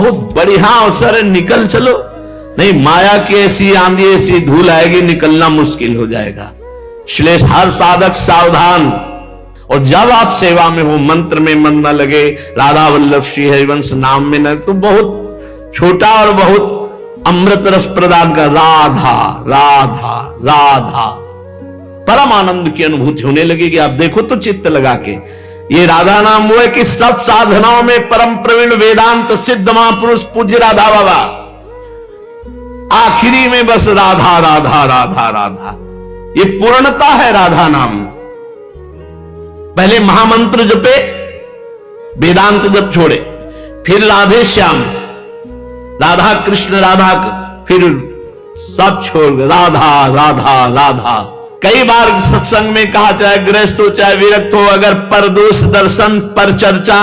बहुत बढ़िया अवसर है, निकल चलो। नहीं, माया की ऐसी आंधी ऐसी धूल आएगी, निकलना मुश्किल हो जाएगा। इसलिए हर साधक सावधान। और जब आप सेवा में हो, मंत्र में मन न लगे, राधा वल्लभ श्री हरिवंश नाम में न, तो बहुत छोटा और बहुत अमृत रस प्रदान कर राधा राधा राधा परम आनंद की अनुभूति होने लगेगी। आप देखो तो चित्त लगा के, ये राधा नाम वो है कि सब साधनाओं में परम प्रवीण वेदांत सिद्ध महापुरुष पूज्य राधा बाबा, आखिरी में बस राधा राधा राधा राधा, ये पूर्णता है राधा नाम। पहले महामंत्र जपे, वेदांत जप छोड़े, फिर राधे श्याम, राधा कृष्ण राधा, फिर सब छोड़ राधा राधा राधा। कई बार सत्संग में कहा, चाहे गृहस्थ हो चाहे विरक्त हो, अगर परदोष दर्शन पर चर्चा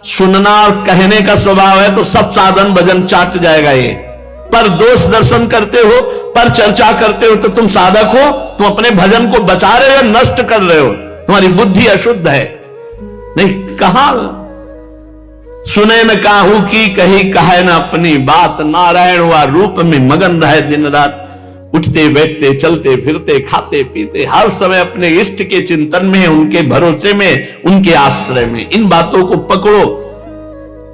सुनना और कहने का स्वभाव है तो सब साधन भजन चाट जाएगा। ये पर दोष दर्शन करते हो, पर चर्चा करते हो, तो तुम साधक हो, तुम अपने भजन को बचा रहे हो, नष्ट कर रहे हो, तुम्हारी बुद्धि अशुद्ध है। नहीं, कहा सुने न काहू की कही कहे न अपनी बात, नारायण व रूप में मगन रहे दिन रात, उठते बैठते चलते फिरते खाते पीते हर समय अपने इष्ट के चिंतन में, उनके भरोसे में, उनके आश्रय में। इन बातों को पकड़ो।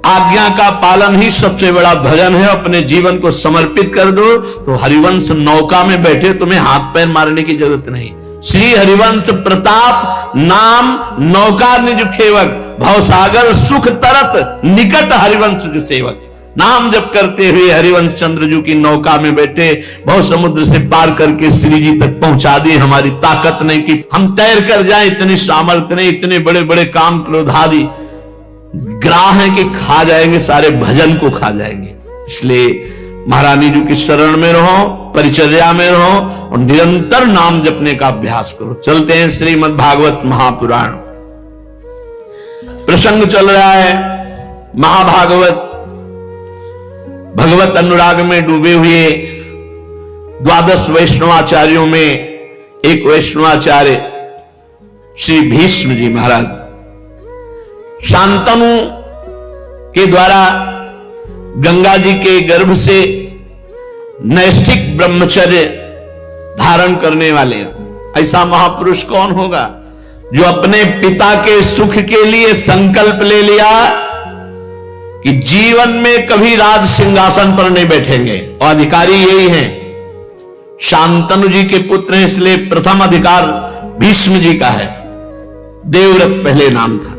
आज्ञा का पालन ही सबसे बड़ा भजन है। अपने जीवन को समर्पित कर दो तो हरिवंश नौका में बैठे, तुम्हें हाथ पैर मारने की जरूरत नहीं। श्री हरिवंश प्रताप नाम नौका निज खेवक, भवसागर सुख तरत निकट हरिवंश जो सेवक। नाम जप करते हुए हरिवंश चंद्र जी की नौका में बैठे, भव समुद्र से पार करके श्री जी तक पहुंचा दिए। हमारी ताकत नहीं कि हम तैर कर जाएं, इतनी सामर्थ्य नहीं, इतने बड़े बड़े काम क्रोध आदि ग्राह है कि खा जाएंगे, सारे भजन को खा जाएंगे। इसलिए महारानी जी की शरण में रहो, परिचर्या में रहो और निरंतर नाम जपने का अभ्यास करो। चलते हैं श्रीमद् भागवत महापुराण। प्रसंग चल रहा है महाभागवत, भगवत अनुराग में डूबे हुए 12 वैष्णवाचार्यों में एक वैष्णवाचार्य श्री भीष्म जी महाराज शांतनु के द्वारा गंगा जी के गर्भ से नैष्ठिक ब्रह्मचर्य धारण करने वाले ऐसा महापुरुष कौन होगा जो अपने पिता के सुख के लिए संकल्प ले लिया कि जीवन में कभी राज सिंहासन पर नहीं बैठेंगे। और अधिकारी यही हैं, शांतनु जी के पुत्र हैं, इसलिए प्रथम अधिकार भीष्म जी का है। देवव्रत पहले नाम था।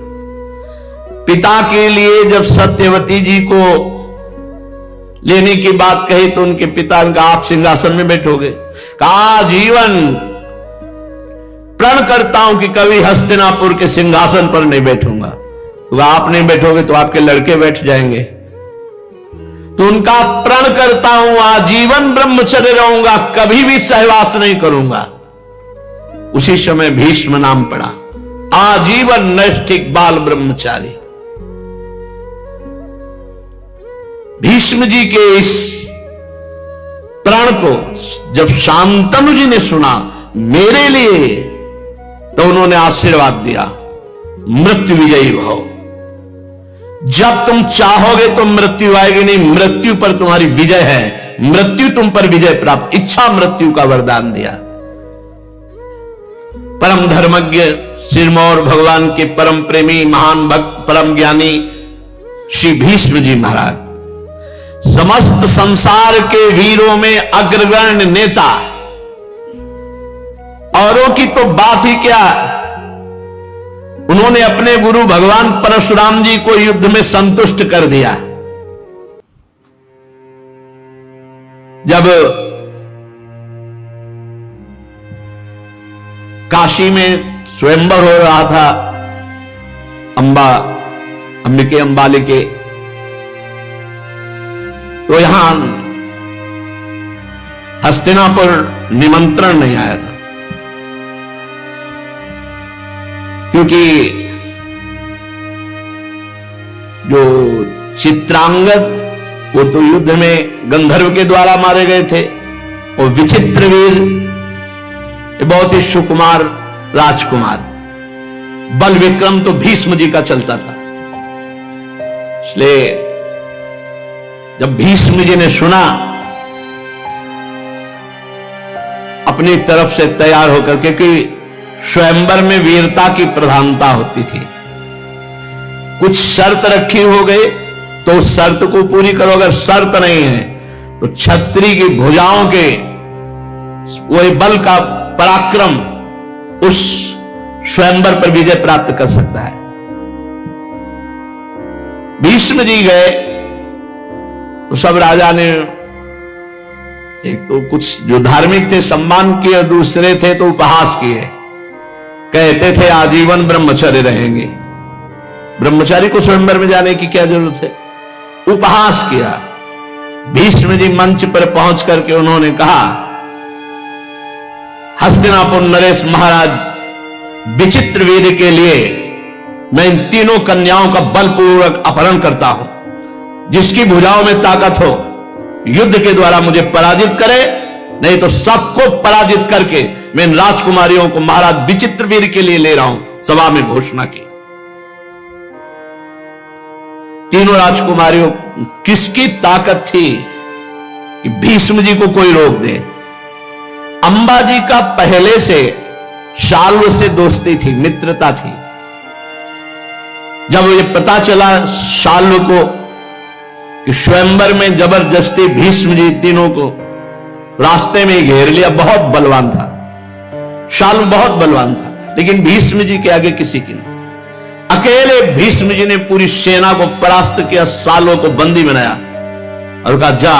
पिता के लिए जब सत्यवती जी को लेने की बात कही तो उनके पिता ने कहा, आप सिंहासन में बैठोगे? कहा, जीवन प्रण करता हूं कि कभी हस्तिनापुर के सिंहासन पर नहीं बैठूंगा। तो आप नहीं बैठोगे तो आपके लड़के बैठ जाएंगे। तो उनका प्रण करता हूं आजीवन ब्रह्मचर्य रहूंगा, कभी भी सहवास नहीं करूंगा। उसी समय भीष्म नाम पड़ा, आजीवन नैष्ठिक बाल ब्रह्मचारी। भीष्म जी के इस प्रण को जब शांतनु जी ने सुना मेरे लिए, तो उन्होंने आशीर्वाद दिया, मृत्यु विजयी भव। जब तुम चाहोगे तो मृत्यु आएगी नहीं, मृत्यु पर तुम्हारी विजय है, मृत्यु तुम पर विजय प्राप्त, इच्छा मृत्यु का वरदान दिया। परम धर्मज्ञ सिरमौर भगवान के परम प्रेमी महान भक्त परम ज्ञानी श्री भीष्म जी महाराज समस्त संसार के वीरों में अग्रगण्य नेता। औरों की तो बात ही क्या, उन्होंने अपने गुरु भगवान परशुराम जी को युद्ध में संतुष्ट कर दिया। जब काशी में स्वयंवर हो रहा था अंबिके अंबालिके, तो यहां हस्तिनापुर निमंत्रण नहीं आया था, क्योंकि जो चित्रांगद वो तो युद्ध में गंधर्व के द्वारा मारे गए थे, और विचित्रवीर बहुत ही सुकुमार राजकुमार बल विक्रम तो भीष्म जी का चलता था। इसलिए जब भीष्म जी ने सुना, अपनी तरफ से तैयार होकर, क्योंकि स्वयंवर में वीरता की प्रधानता होती थी, कुछ शर्त रखी हो गई तो उस शर्त को पूरी करो, अगर शर्त नहीं है तो छत्री की भुजाओं के वही बल का पराक्रम उस स्वयंवर पर विजय प्राप्त कर सकता है। भीष्म जी गए तो सब राजा ने, एक तो कुछ जो धार्मिक थे सम्मान किए, और दूसरे थे तो उपहास किए, कहते थे आजीवन ब्रह्मचर्य रहेंगे, ब्रह्मचारी को स्वयंवर में जाने की क्या जरूरत है, उपहास किया। भीष्म जी मंच पर पहुंच करके उन्होंने कहा, हस्तिनापुर नरेश महाराज विचित्रवीर्य के लिए मैं इन तीनों कन्याओं का बलपूर्वक अपहरण करता हूं, जिसकी भुजाओं में ताकत हो युद्ध के द्वारा मुझे पराजित करे, नहीं तो सबको पराजित करके मैं इन राजकुमारियों को महाराज विचित्रवीर्य के लिए ले रहा हूं, सभा में घोषणा की। तीनों राजकुमारियों, किसकी ताकत थी कि भीष्म जी को कोई रोक दे? अंबा जी का पहले से शाल्व से दोस्ती थी, मित्रता थी। जब ये पता चला शाल्व को कि स्वयंवर में जबरदस्ती भीष्म जी तीनों को रास्ते में ही घेर लिया, बहुत बलवान था शाल्व, बहुत बलवान था, लेकिन भीष्म जी के आगे किसी की नहीं। अकेले भीष्म जी ने पूरी सेना को परास्त किया, शाल्व को बंदी बनाया और कहा, जा,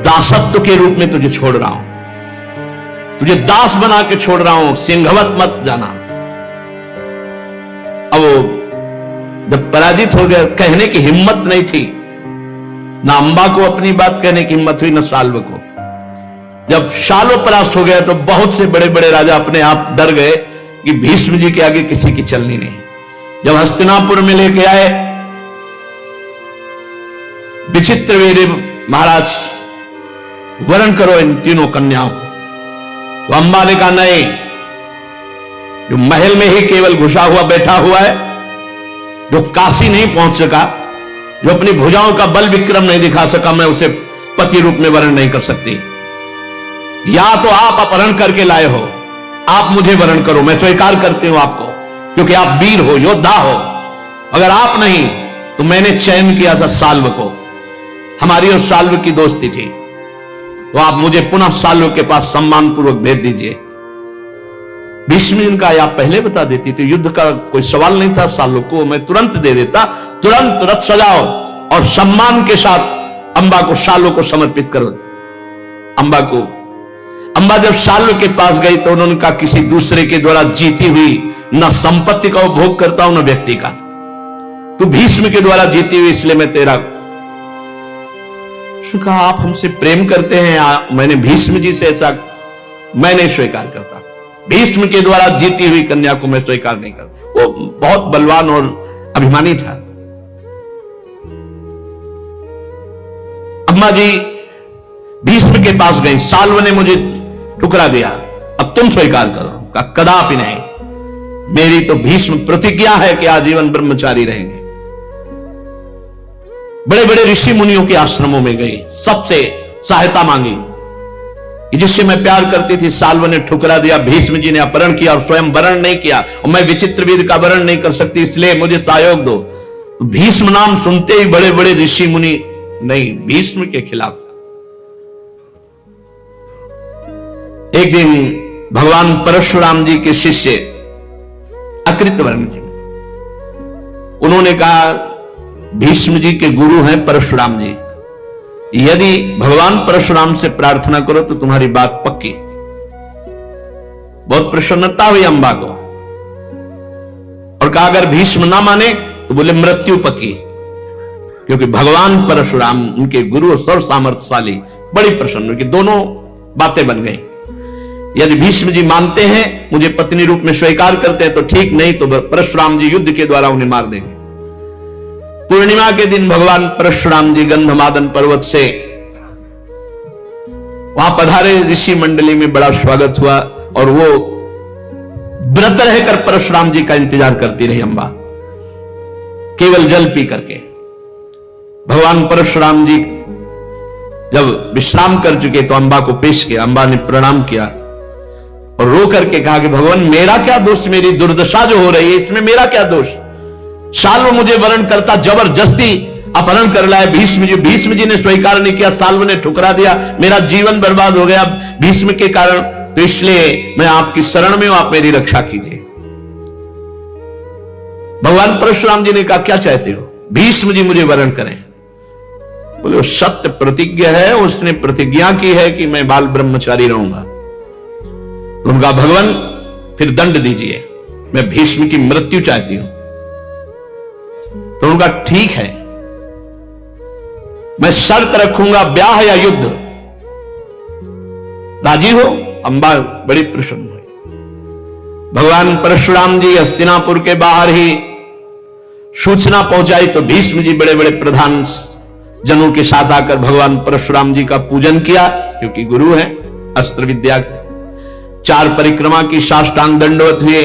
दासत्व के रूप में तुझे छोड़ रहा हूं, तुझे दास बना के छोड़ रहा हूं, सिंहवत मत जाना। अब वो जब पराजित हो गया, कहने की हिम्मत नहीं थी, ना अंबा को अपनी बात कहने की हिम्मत हुई, ना शाल्व को। जब शाल्व परास्त हो गया तो बहुत से बड़े बड़े राजा अपने आप डर गए कि भीष्म जी के आगे किसी की चलनी नहीं। जब हस्तिनापुर में लेके आए विचित्रवीर्य, महाराज वरण करो इन तीनों कन्याओं को, तो अंबा ने कहा, नहीं, जो महल में ही केवल घुसा हुआ बैठा हुआ है, जो काशी नहीं पहुंच सका, जो अपनी भुजाओं का बल विक्रम नहीं दिखा सका, मैं उसे पति रूप में वरण नहीं कर सकती। या तो आप अपहरण करके लाए हो, आप मुझे वरण करो, मैं स्वीकार करती हूं आपको, क्योंकि आप वीर हो, योद्धा हो। अगर आप नहीं तो मैंने चयन किया था शाल्व को, हमारी और शाल्व की दोस्ती थी, तो आप मुझे पुनः शाल्व के पास सम्मान पूर्वक भेज दीजिए। भीष्म जी का आप पहले बता देती तो युद्ध का कोई सवाल नहीं था, शाल्व को मैं तुरंत दे देता, तुरंत रथ सजाओ और सम्मान के साथ अंबा को, शाल्व को समर्पित करो। अंबा जब शाल्व के पास गई तो उन्होंने कहा, किसी दूसरे के द्वारा जीती हुई न संपत्ति का उपभोग करता हूं न व्यक्ति का, तू भीष्म के द्वारा जीती हुई, इसलिए मैं तेरा। कहा, आप हमसे प्रेम करते हैं, मैंने भीष्म जी से ऐसा मैं नहीं स्वीकार करता, भीष्म के द्वारा जीती हुई कन्या को मैं स्वीकार नहीं करता। वो बहुत बलवान और अभिमानी था। अम्मा जी भीष्म के पास गई, शाल्व ने मुझे ठुकरा दिया, अब तुम स्वीकार करो। का कदापि नहीं, मेरी तो भीष्म प्रतिज्ञा है कि आजीवन ब्रह्मचारी रहेंगे। बड़े बड़े ऋषि मुनियों के आश्रमों में गई, सबसे सहायता मांगी, जिससे मैं प्यार करती थी, शाल्व ने ठुकरा दिया, भीष्म जी ने अपहरण किया और स्वयं वरण नहीं किया, और मैं विचित्रवीर्य का वरण नहीं कर सकती, इसलिए मुझे सहयोग दो। भीष्म नाम सुनते ही बड़े बड़े ऋषि मुनि नहीं, भीष्म के खिलाफ। एक दिन भगवान परशुराम जी के शिष्य अकृतवर्ण जी, उन्होंने कहा, भीष्म जी के गुरु हैं परशुराम जी, यदि भगवान परशुराम से प्रार्थना करो तो तुम्हारी बात पक्की। बहुत प्रसन्नता हुई अंबा को, और कहा अगर भीष्म ना माने तो बोले मृत्यु पक्की, क्योंकि भगवान परशुराम उनके गुरु सर्व सामर्थ्यशाली। बड़ी प्रसन्न हुई कि दोनों बातें बन गई। यदि भीष्म जी मानते हैं, मुझे पत्नी रूप में स्वीकार करते हैं तो ठीक, नहीं तो परशुराम जी युद्ध के द्वारा उन्हें मार देंगे। पूर्णिमा के दिन भगवान परशुराम जी गंधमादन पर्वत से वहां पधारे, ऋषि मंडली में बड़ा स्वागत हुआ, और वो व्रत रहकर परशुराम जी का इंतजार करती रही अंबा, केवल जल पी करके। भगवान परशुराम जी जब विश्राम कर चुके तो अंबा को पेश किया। अंबा ने प्रणाम किया और रो करके कहा कि भगवान मेरा क्या दोष, मेरी दुर्दशा जो हो रही है इसमें मेरा क्या दोष। साल्व मुझे वरण करता जबरदस्ती अपहरण कर लाए भीष्म जी ने स्वीकार नहीं किया, साल्व ने ठुकरा दिया, मेरा जीवन बर्बाद हो गया भीष्म के कारण, तो इसलिए मैं आपकी शरण में हूं, आप मेरी रक्षा कीजिए। भगवान परशुराम जी ने कहा क्या चाहते हो? भीष्म जी मुझे वरण करें। बोले सत्य प्रतिज्ञा है, उसने प्रतिज्ञा की है कि मैं बाल ब्रह्मचारी रहूंगा। तो उनका भगवान फिर दंड दीजिए, मैं भीष्म की मृत्यु चाहती हूं। तो उनका ठीक है, मैं शर्त रखूंगा ब्याह या युद्ध, राजी हो? अंबा बड़ी प्रसन्न हुई। भगवान परशुराम जी हस्तिनापुर के बाहर ही सूचना पहुंचाई तो भीष्म जी बड़े बड़े प्रधान जनों के साथ आकर भगवान परशुराम जी का पूजन किया, क्योंकि गुरु हैं अस्त्र विद्या के। 4 परिक्रमा की साष्टांग दंडवत हुए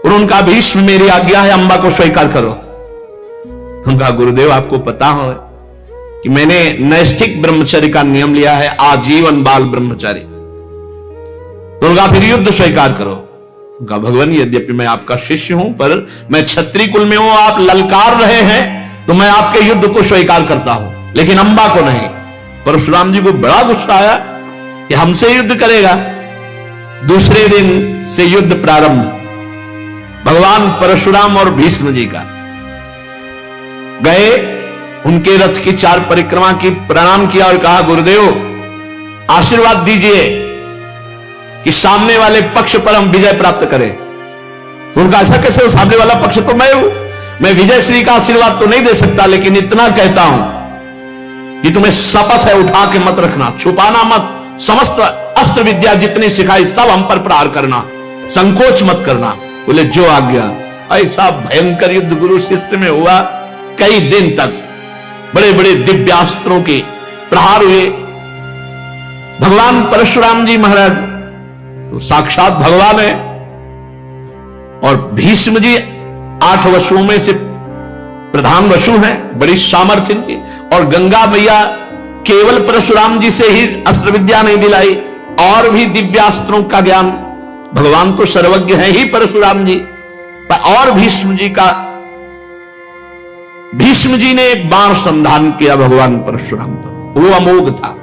और उनका भीष्म मेरी आज्ञा है अंबा को स्वीकार करो। उनका गुरुदेव आपको पता हो कि मैंने नैष्ठिक ब्रह्मचर्य का नियम लिया है, आजीवन बाल ब्रह्मचारी। तो उनका फिर युद्ध स्वीकार करो। उनका भगवान यद्यपि मैं आपका शिष्य हूं पर मैं क्षत्रिय कुल में हूं, आप ललकार रहे हैं तो मैं आपके युद्ध को स्वीकार करता हूं, लेकिन अंबा को नहीं। परशुराम जी को बड़ा गुस्सा आया कि हमसे युद्ध करेगा। दूसरे दिन से युद्ध प्रारंभ, भगवान परशुराम और भीष्म जी का। गए, उनके रथ की 4 परिक्रमा की, प्रणाम किया और कहा गुरुदेव आशीर्वाद दीजिए कि सामने वाले पक्ष पर हम विजय प्राप्त करें। तो उनका ऐसा कैसे हो, सामने वाला पक्ष तो मैं हूं, मैं विजय श्री का आशीर्वाद तो नहीं दे सकता, लेकिन इतना कहता हूं कि तुम्हें शपथ है उठा के मत रखना, छुपाना मत, समस्त अस्त्र विद्या जितनी सिखाई सब हम पर प्रहार करना, संकोच मत करना। बोले जो आज्ञा। ऐसा भयंकर युद्ध गुरु शिष्य में हुआ, कई दिन तक बड़े बड़े दिव्यास्त्रों के प्रहार हुए। भगवान परशुराम जी महाराज तो साक्षात भगवान है और भीष्म जी 8 वसुओं में से प्रधान वसु हैं, बड़ी सामर्थ्य इनकी। और गंगा मैया केवल परशुराम जी से ही अस्त्र विद्या नहीं दिलाई, और भी दिव्यास्त्रों का ज्ञान। भगवान तो सर्वज्ञ हैं ही परशुराम जी, और भीष्म जी का, भीष्म जी ने एक बाण संधान किया भगवान परशुराम पर, वो अमोघ था।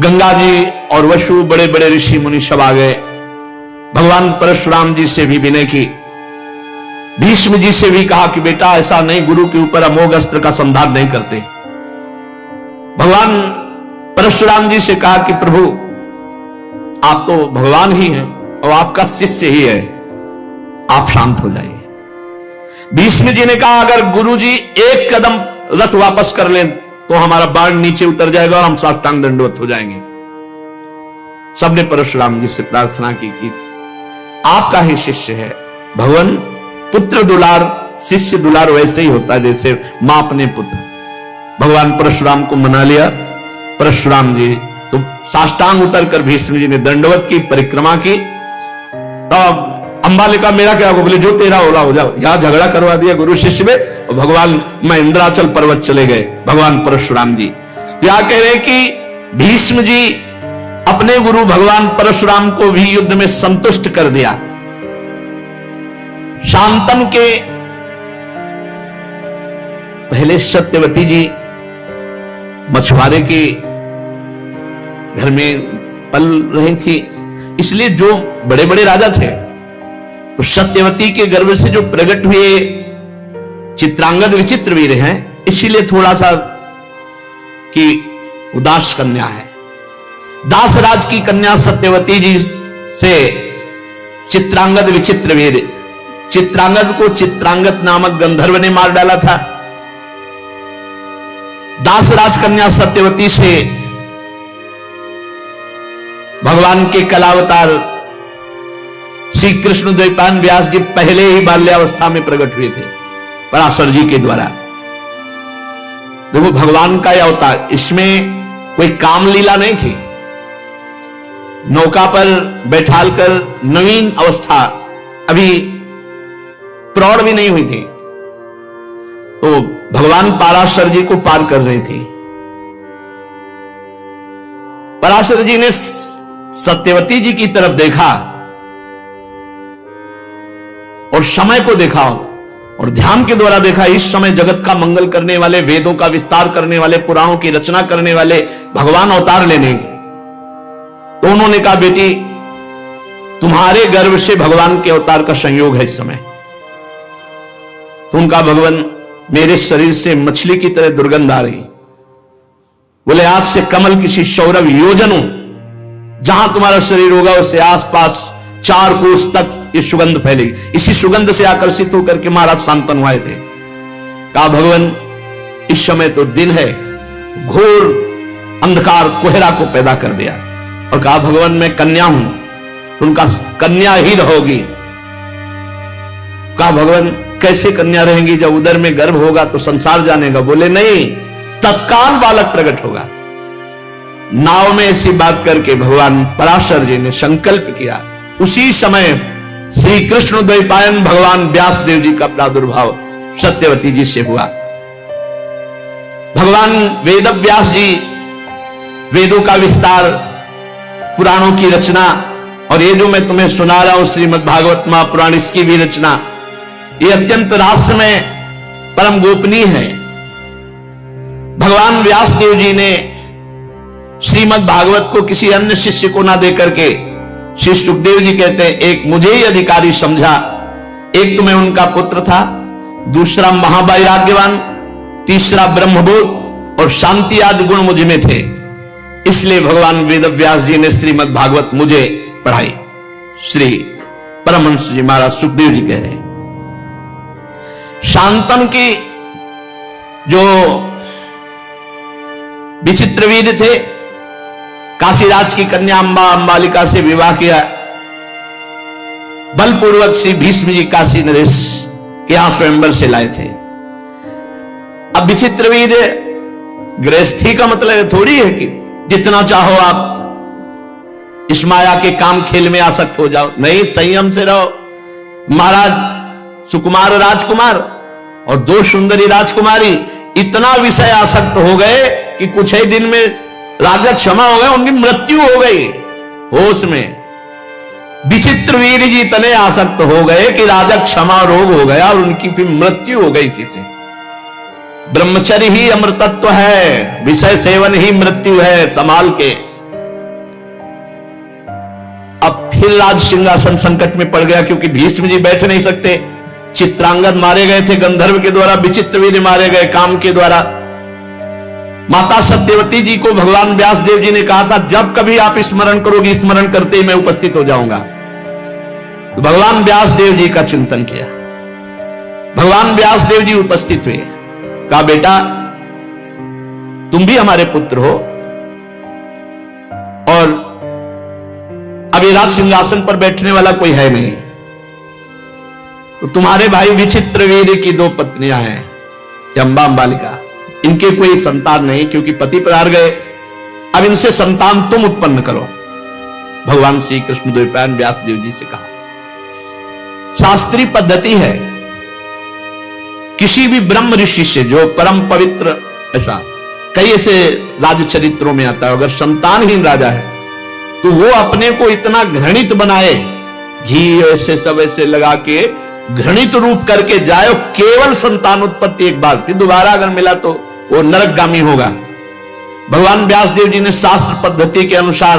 गंगा जी और वसु बड़े बड़े ऋषि मुनि सब आ गए, भगवान परशुराम जी से भी विनय की, भीष्म जी से भी कहा कि बेटा ऐसा नहीं, गुरु के ऊपर अमोघ अस्त्र का संधान नहीं करते। भगवान परशुराम जी से कहा कि प्रभु आप तो भगवान ही हैं और आपका शिष्य ही है, आप शांत हो जाइए। भीष्म जी ने कहा अगर गुरु जी एक कदम रथ वापस कर लें तो हमारा बाण नीचे उतर जाएगा और हम साष्टांग दंडवत हो जाएंगे। सबने परशुराम जी से प्रार्थना की कि आपका ही शिष्य है। भगवान पुत्र दुलार शिष्य दुलार वैसे ही होता है जैसे मां अपने पुत्र। भगवान परशुराम को मना लिया। परशुराम जी तो साष्टांग उतरकर भीष्म जी ने दंडवत की, परिक्रमा की। तो अंबाले का मेरा क्या होगा? बोले जो तेरा होला हो जाओ। यहां झगड़ा करवा दिया गुरु शिष्य में और भगवान महेंद्राचल पर्वत चले गए। भगवान परशुराम जी क्या कह रहे कि भीष्म जी अपने गुरु भगवान परशुराम को भी युद्ध में संतुष्ट कर दिया। शांतन के पहले सत्यवती जी मछुआरे के घर में पल रही थी, इसलिए जो बड़े बड़े राजा थे तो सत्यवती के गर्भ से जो प्रकट हुए चित्रांगद विचित्र वीर हैं, इसीलिए थोड़ा सा कि उदास कन्या है। दासराज की कन्या सत्यवती जी से चित्रांगद विचित्र वीर, चित्रांगद को चित्रांगद नामक गंधर्व ने मार डाला था। दासराज कन्या सत्यवती से भगवान के कलावतार श्री कृष्ण द्वैपायन व्यास जी पहले ही बाल्यावस्था में प्रकट हुए थे पराशर जी के द्वारा। देखो भगवान का यह अवतार, इसमें कोई कामलीला नहीं थी। नौका पर बैठालकर नवीन अवस्था, अभी प्रौढ़ भी नहीं हुई थी, तो भगवान पराशर जी को पार कर रही थी। पराशर जी ने सत्यवती जी की तरफ देखा और समय को देखा और ध्यान के द्वारा देखा, इस समय जगत का मंगल करने वाले, वेदों का विस्तार करने वाले, पुराणों की रचना करने वाले भगवान अवतार लेने। तो उन्होंने कहा, बेटी तुम्हारे गर्भ से भगवान के अवतार का संयोग है इस समय। तो उनका, भगवान मेरे शरीर से मछली की तरह दुर्गंध आ रही। बोले, आज से कमल किसी सौरभ योजनों जहां तुम्हारा शरीर होगा उससे आसपास 4 कोस तक ये सुगंध फैलेगी। इसी सुगंध से आकर्षित होकर के महाराज शांतनु आए थे। कहा, भगवान इस समय तो दिन है, घोर अंधकार कोहरा को पैदा कर दिया। और कहा, भगवान मैं कन्या हूं, उनका कन्या ही रहोगी। कहा, भगवान कैसे कन्या रहेंगी, जब उदर में गर्भ होगा तो संसार जानेगा। बोले, नहीं, तत्काल बालक प्रकट होगा। नाव में ऐसी बात करके भगवान पराशर जी ने संकल्प किया। उसी समय श्री कृष्ण द्वैपायन भगवान व्यास देव जी का प्रादुर्भाव सत्यवती जी से हुआ। भगवान वेद व्यास जी वेदों का विस्तार, पुराणों की रचना, और ये जो मैं तुम्हें सुना रहा हूं श्रीमद् भागवत महापुराण, इसकी भी रचना, ये अत्यंत रहस्यमय परम गोपनीय है। भगवान व्यास देव जी ने श्रीमद् भागवत को किसी अन्य शिष्य को ना देकर के, श्री सुखदेव जी कहते हैं, एक मुझे ही अधिकारी समझा। एक तो मैं उनका पुत्र था, दूसरा महावैराग्यवान, तीसरा ब्रह्मबोध और शांति आदि गुण मुझ में थे। इसलिए भगवान वेद व्यास जी ने श्रीमद् भागवत मुझे पढ़ाई। श्री परमहंस जी महाराज सुखदेव जी कह रहे हैं, शांतन की जो विचित्र वीर थे, काशीराज की कन्या अंबालिका से विवाह किया, बलपूर्वक श्री भीष्म जी काशी नरेश के यहां स्वयंवर से लाए थे। अब विचित्र वीर गृहस्थी का मतलब थोड़ी है कि जितना चाहो आप इस माया के काम खेल में आसक्त हो जाओ। नहीं, संयम से रहो। महाराज सुकुमार राजकुमार और 2 सुंदरी राजकुमारी इतना विषय आसक्त हो गए कि कुछ ही दिन में राजा क्षमा हो गए, उनकी मृत्यु हो गई। होश में विचित्र वीर जी इतने आसक्त हो गए कि राजा क्षमा रोग हो गया और उनकी फिर मृत्यु हो गई। इसी से ब्रह्मचर्य ही अमृतत्व है, विषय सेवन ही मृत्यु है, संभाल के। अब फिर राज सिंहासन संकट में पड़ गया, क्योंकि भीष्म जी बैठ नहीं सकते। चित्रांगद मारे गए थे गंधर्व के द्वारा, विचित्र वीर मारे गए काम के द्वारा। माता सत्यवती जी को भगवान व्यास देव जी ने कहा था, जब कभी आप स्मरण करोगी, स्मरण करते ही मैं उपस्थित हो जाऊंगा। तो भगवान व्यास देव जी का चिंतन किया। भगवान व्यास देव जी उपस्थित हुए। कहा, बेटा तुम भी हमारे पुत्र हो और अब ये राज सिंहासन पर बैठने वाला कोई है नहीं। तो तुम्हारे भाई विचित्र वीर की 2 पत्नियां हैं, अंबा अंबालिका, इनके कोई संतान नहीं, क्योंकि पति प्रार गए। अब इनसे संतान तुम उत्पन्न करो। भगवान श्री कृष्ण द्वैपायन व्यास देव जी से कहा। शास्त्रीय पद्धति है, किसी भी ब्रह्म ऋषि से जो परम पवित्र, ऐसा कई ऐसे राज चरित्रों में आता है, अगर संतानहीन राजा है तो वो अपने को इतना घृणित बनाए, घी ऐसे सब ऐसे लगा के घृणित रूप करके जाए, केवल संतान उत्पत्ति एक बार, फिर दोबारा अगर मिला तो वो नरकगामी होगा। भगवान व्यास देव जी ने शास्त्र पद्धति के अनुसार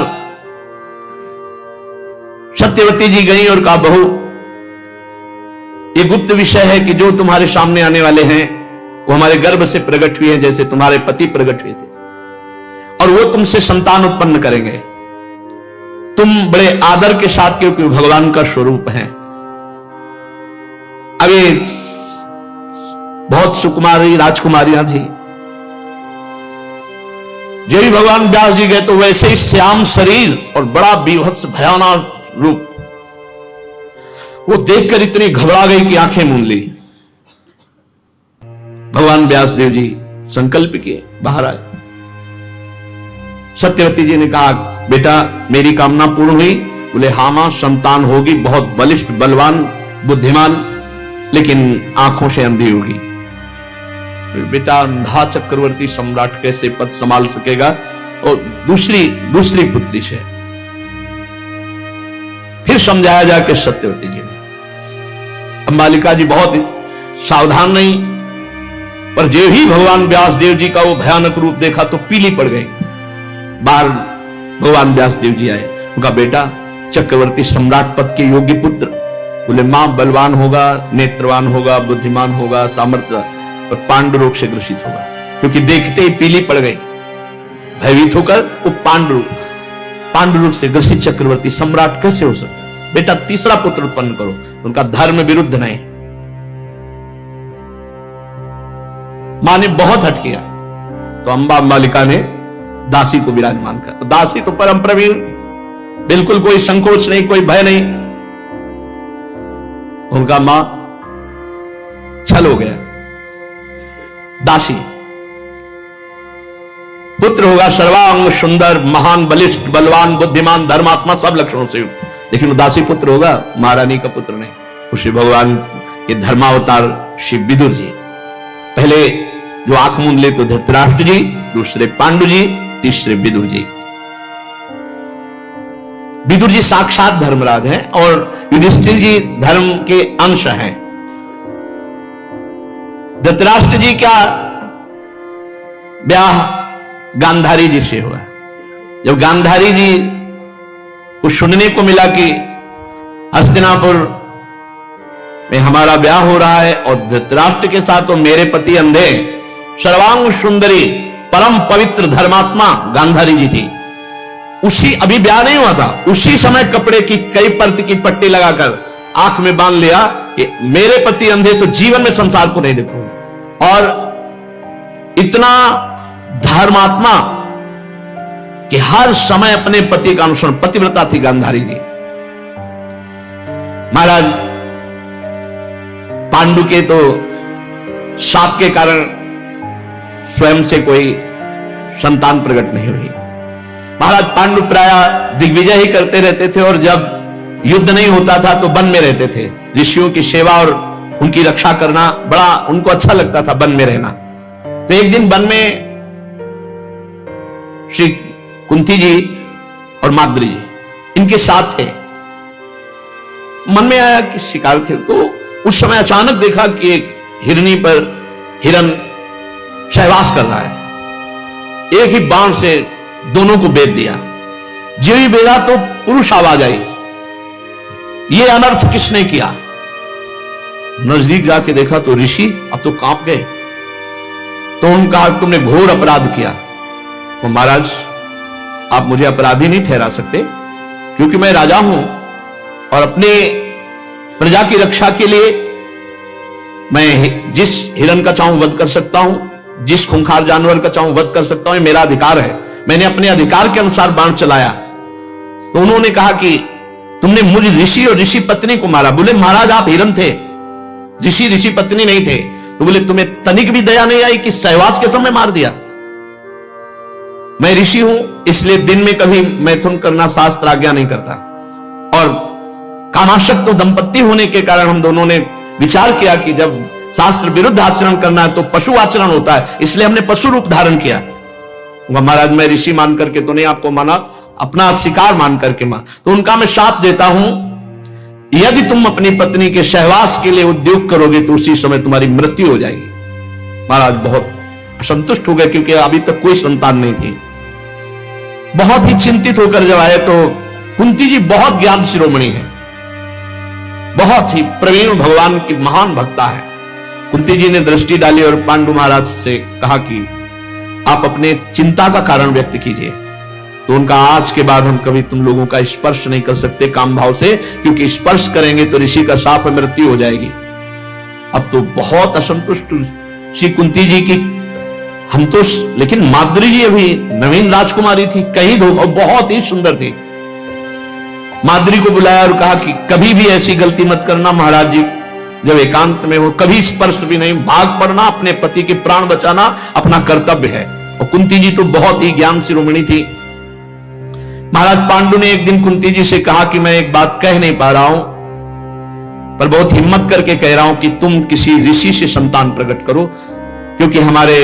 सत्यवती जी गई और कहा, बहू ये गुप्त विषय है कि जो तुम्हारे सामने आने वाले हैं वो हमारे गर्भ से प्रकट हुए हैं, जैसे तुम्हारे पति प्रकट हुए थे, और वो तुमसे संतान उत्पन्न करेंगे। तुम बड़े आदर के साथ, क्योंकि भगवान का स्वरूप है। अभी बहुत सुकुमारी राजकुमारियां थी। जब भी भगवान व्यास जी गए तो वैसे ही श्याम शरीर और बड़ा बीभत्स भयानक रूप, वो देखकर इतनी घबरा गई कि आंखें मूंद ली। भगवान व्यास देव जी संकल्प किए, बाहर आए। सत्यवती जी ने कहा, बेटा मेरी कामना पूर्ण हुई? बोले, हाँ मां, संतान होगी, बहुत बलिष्ठ, बलवान, बुद्धिमान, लेकिन आंखों से अंधी होगी। बेटा अंधा चक्रवर्ती सम्राट कैसे पद संभाल सकेगा, और दूसरी पुत्री से फिर समझाया जाके सत्यवती जी ने। अंबालिका जी बहुत सावधान नहीं, पर जो ही भगवान व्यास देव जी का वो भयानक रूप देखा तो पीली पड़ गई। बाहर भगवान व्यास देव जी आए, उनका बेटा चक्रवर्ती सम्राट पद के योग्य पुत्र। बोले मां बलवान होगा, नेत्रवान होगा, बुद्धिमान होगा, सामर्थ्य, पर पांडु रोग से ग्रसित होगा। क्योंकि देखते ही पीली पड़ गई, भयभीत होकर वो पांडु रोग से ग्रसित चक्रवर्ती सम्राट कैसे हो सकता है? बेटा तीसरा पुत्र उत्पन्न करो। उनका धर्म विरुद्ध नहीं। मां ने बहुत हट किया तो अंबालिका ने दासी को विराजमान कर। दासी तो परम प्रवीण, बिल्कुल कोई संकोच नहीं, कोई भय नहीं। उनका मां छल हो गया। दासी पुत्र होगा सर्वांग सुंदर, महान, बलिष्ठ, बलवान, बुद्धिमान, धर्मात्मा, सब लक्षणों से युक्त, लेकिन वो दासी पुत्र होगा, महारानी का पुत्र नहीं। उसी भगवान के धर्मावतार श्री विदुर जी, पहले जो आंख मूंद ले तो धृतराष्ट्र जी, दूसरे पांडु जी, तीसरे विदुर जी। विदुर जी साक्षात धर्मराज हैं और युधिष्ठिर जी धर्म के अंश हैं। धृतराष्ट्र जी का ब्याह गांधारी जी से हुआ। जब गांधारी जी को सुनने को मिला कि हस्तिनापुर में हमारा ब्याह हो रहा है और धृतराष्ट्र के साथ तो मेरे पति अंधे, सर्वांग सुंदरी, परम पवित्र धर्मात्मा गांधारी जी थी, उसी अभी ब्याह नहीं हुआ था, उसी समय कपड़े की कई परत की पट्टी लगाकर आंख में बांध लिया कि मेरे पति अंधे तो जीवन में संसार को नहीं देखूंगा। और इतना धर्मात्मा कि हर समय अपने पति का अनुसरण, पतिव्रता थी गांधारी जी। महाराज पांडु के तो शाप के कारण स्वयं से कोई संतान प्रकट नहीं हुई। महाराज पांडु प्राय दिग्विजय ही करते रहते थे और जब युद्ध नहीं होता था तो वन में रहते थे। ऋषियों की सेवा और उनकी रक्षा करना बड़ा उनको अच्छा लगता था, वन में रहना। तो एक दिन वन में श्री कुंती जी और माद्री जी इनके साथ थे। मन में आया कि शिकार खेल, तो उस समय अचानक देखा कि एक हिरनी पर हिरन सहवास कर रहा है। एक ही बाण से दोनों को बेच दिया। जो ही बेरा तो पुरुष आवाज आई, ये अनर्थ किसने किया? नजदीक जाके देखा तो ऋषि अब तो कांप गए। तो उन्होंने कहा तुमने घोर अपराध किया। तो महाराज आप मुझे अपराधी नहीं ठहरा सकते, क्योंकि मैं राजा हूं और अपने प्रजा की रक्षा के लिए मैं जिस हिरन का चाहूं वध कर सकता हूं, जिस खूंखार जानवर का चाहूं वध कर सकता हूं, ये मेरा अधिकार है। मैंने अपने अधिकार के अनुसार बाण चलाया। तो उन्होंने कहा कि तुमने मुझ ऋषि और ऋषि पत्नी को मारा। बोले महाराज आप हिरन थे, ऋषि पत्नी नहीं थे। तो बोले तुम्हें तनिक भी दया नहीं आई कि सहवास के समय मार दिया? मैं ऋषि हूं, इसलिए दिन में कभी मैथुन करना शास्त्र आज्ञा नहीं करता। और कामाशक्त तो दंपत्ति होने के कारण हम दोनों ने विचार किया कि जब शास्त्र विरुद्ध आचरण करना है तो पशु आचरण होता है, इसलिए हमने पशु रूप धारण किया। महाराज मैं ऋषि मान करके तो नहीं आपको माना, अपना शिकार मान करके मान। तो उनका मैं शाप देता हूं, यदि तुम अपनी पत्नी के सहवास के लिए उद्योग करोगे तो उसी समय तुम्हारी मृत्यु हो जाएगी। महाराज बहुत असंतुष्ट हो गए, क्योंकि अभी तक कोई संतान नहीं थी। बहुत ही चिंतित होकर जब आए तो कुंती जी बहुत ज्ञान शिरोमणि है, बहुत ही प्रवीण भगवान की महान भक्ता है। कुंती जी ने दृष्टि डाली और पांडु महाराज से कहा कि आप अपने चिंता का कारण व्यक्त कीजिए। तो उनका आज के बाद हम कभी तुम लोगों का स्पर्श नहीं कर सकते काम भाव से, क्योंकि स्पर्श करेंगे तो ऋषि का शाप मृत्यु हो जाएगी। अब तो बहुत असंतुष्ट श्री कुंती जी की हम तो, लेकिन माद्री जी अभी नवीन राजकुमारी थी, कहीं धोखा, बहुत ही सुंदर थी। माद्री को बुलाया और कहा कि कभी भी ऐसी गलती मत करना महाराज जी, जब एकांत में हो कभी स्पर्श भी नहीं, भाग पड़ना, अपने पति के प्राण बचाना अपना कर्तव्य है। और कुंती जी तो बहुत ही ज्ञान शिरोमणि थी। महाराज पांडु ने एक दिन कुंती जी से कहा कि मैं एक बात कह नहीं पा रहा हूं, पर बहुत हिम्मत करके कह रहा हूं कि तुम किसी ऋषि से संतान प्रकट करो, क्योंकि हमारे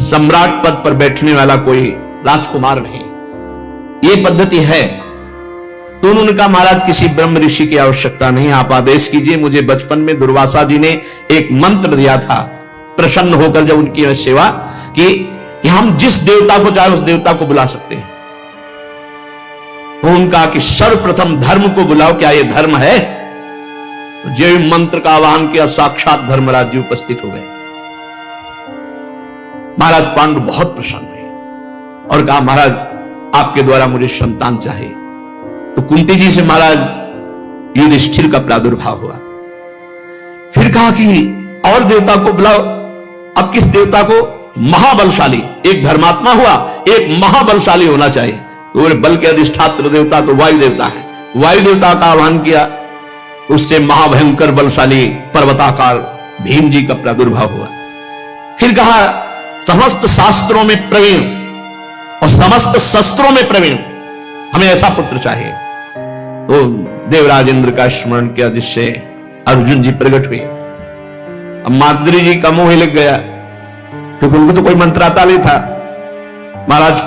सम्राट पद पर बैठने वाला कोई राजकुमार नहीं, ये पद्धति है। तो उन्होंने कहा महाराज किसी ब्रह्म ऋषि की आवश्यकता नहीं, आप आदेश कीजिए। मुझे बचपन में दुर्वासा जी ने एक मंत्र दिया था, प्रसन्न होकर जब उनकी सेवा कि हम जिस देवता को चाहे उस देवता को बुला सकते हैं। उन्होंने कहा कि सर्वप्रथम धर्म को बुलाओ, क्या यह धर्म है? जो मंत्र का आह्वान किया, साक्षात धर्मराज जी उपस्थित हो गए। महाराज पांडु बहुत प्रसन्न हुए और कहा महाराज आपके द्वारा मुझे संतान चाहिए। तो कुंती जी से महाराज युधिष्ठिर का प्रादुर्भाव हुआ। फिर कहा कि और देवता को बुलाओ। अब किस देवता को? महाबलशाली, एक धर्मात्मा हुआ, एक महाबलशाली होना चाहिए। तो बल के अधिष्ठात्र देवता तो वायु देवता है, वायु देवता का आह्वान किया, उससे महाभयंकर बलशाली पर्वताकार भीम जी का प्रादुर्भाव हुआ। फिर कहा समस्त शास्त्रों में प्रवीण और समस्त शस्त्रों में प्रवीण, हमें ऐसा पुत्र चाहिए। तो देवराज इंद्र का स्मरण किया, जिससे अर्जुन जी प्रकट हुए। अब माद्री जी का मोह लग गया, क्योंकि उनको तो कोई मंत्र आता नहीं था। महाराज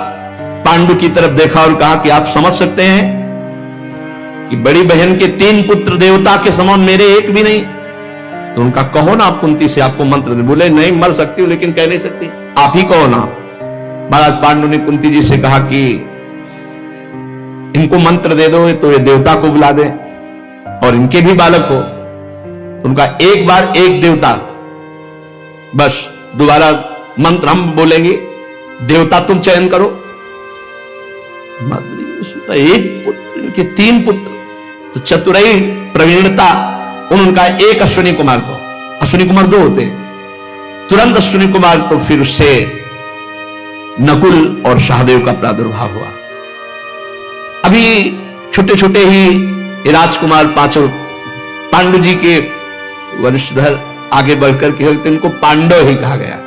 पांडु की तरफ देखा और कहा कि आप समझ सकते हैं कि बड़ी बहन के 3 पुत्र देवता के समान, मेरे एक भी नहीं। तो उनका कहो ना आप कुंती से, आपको मंत्र दे। बोले नहीं, मर सकती हूं लेकिन कह नहीं सकती, आप ही कहो ना। महाराज पांडु ने कुंती जी से कहा कि इनको मंत्र दे दो तो ये देवता को बुला दे और इनके भी बालक हो। उनका एक बार एक देवता, बस दोबारा मंत्र हम बोलेंगे, देवता तुम चयन करो। एक पुत्र के 3 पुत्र, तो चतुराई प्रवीणता उनका एक अश्विनी कुमार को, अश्विनी कुमार 2 होते, तुरंत अश्विनी कुमार। तो फिर उससे नकुल और सहदेव का प्रादुर्भाव हुआ। अभी छोटे छोटे ही राजकुमार 5 पांडु जी के वंशधर आगे बढ़कर के इनको पांडव ही कहा गया।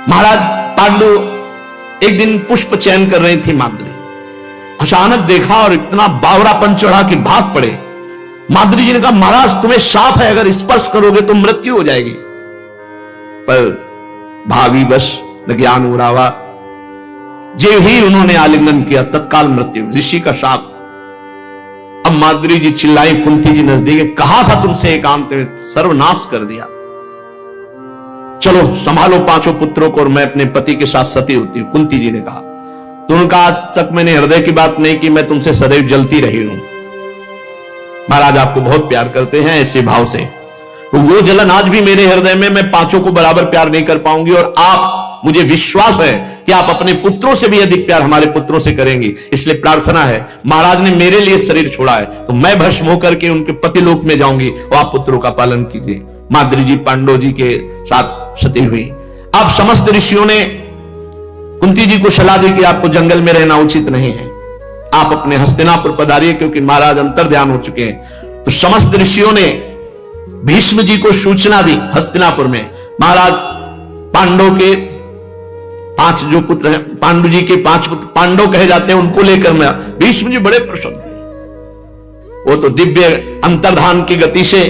महाराज पांडु एक दिन पुष्प चयन कर रही थी माद्री, अचानक देखा और इतना बावरापन चढ़ा कि भाग पड़े। माद्री जी ने कहा महाराज तुम्हें साफ है, अगर स्पर्श करोगे तो मृत्यु हो जाएगी। पर भावी बस न ज्ञान उड़ावा, जो ही उन्होंने आलिंगन किया तत्काल मृत्यु, ऋषि का शाप। अब माद्री जी चिल्लाई, कुंती जी नजदीक, कहा था तुमसे एकांत में, सर्वनाश कर दिया। चलो संभालो 5 पुत्रों को और मैं अपने पति के साथ सती होती हूं। कुंती जी ने कहा। तो उनका आज तक मैंने हृदय की बात नहीं की, मैं तुमसे सदैव जलती रही हूं। महाराज आपको बहुत प्यार करते हैं ऐसे भाव से, तो वो जलन आज भी मेरे हृदय में, मैं 5 को बराबर प्यार नहीं कर पाऊंगी। और आप, मुझे विश्वास है कि आप अपने पुत्रों से भी अधिक प्यार हमारे पुत्रों से करेंगी। इसलिए प्रार्थना है, महाराज ने मेरे लिए शरीर छोड़ा है तो मैं भस्म होकर के उनके पतिलोक में जाऊंगी और आप पुत्रों का पालन कीजिए। माद्री जी पांडव जी के साथ सती हुई। अब समस्त ऋषियों ने कुंती जी को सलाह दी कि आपको जंगल में रहना उचित नहीं है, आप अपने हस्तिनापुर पधारिए, क्योंकि महाराज अंतर्ध्यान हो चुके हैं। तो समस्त ऋषियों ने भीष्म जी को सूचना दी हस्तिनापुर में। महाराज पांडव के 5 जो पुत्र हैं, पांडु जी के 5 पुत्र पांडव कहे जाते हैं, उनको लेकर मैं, भीष्म जी बड़े प्रसन्न हुए। वो तो दिव्य अंतर्धान की गति से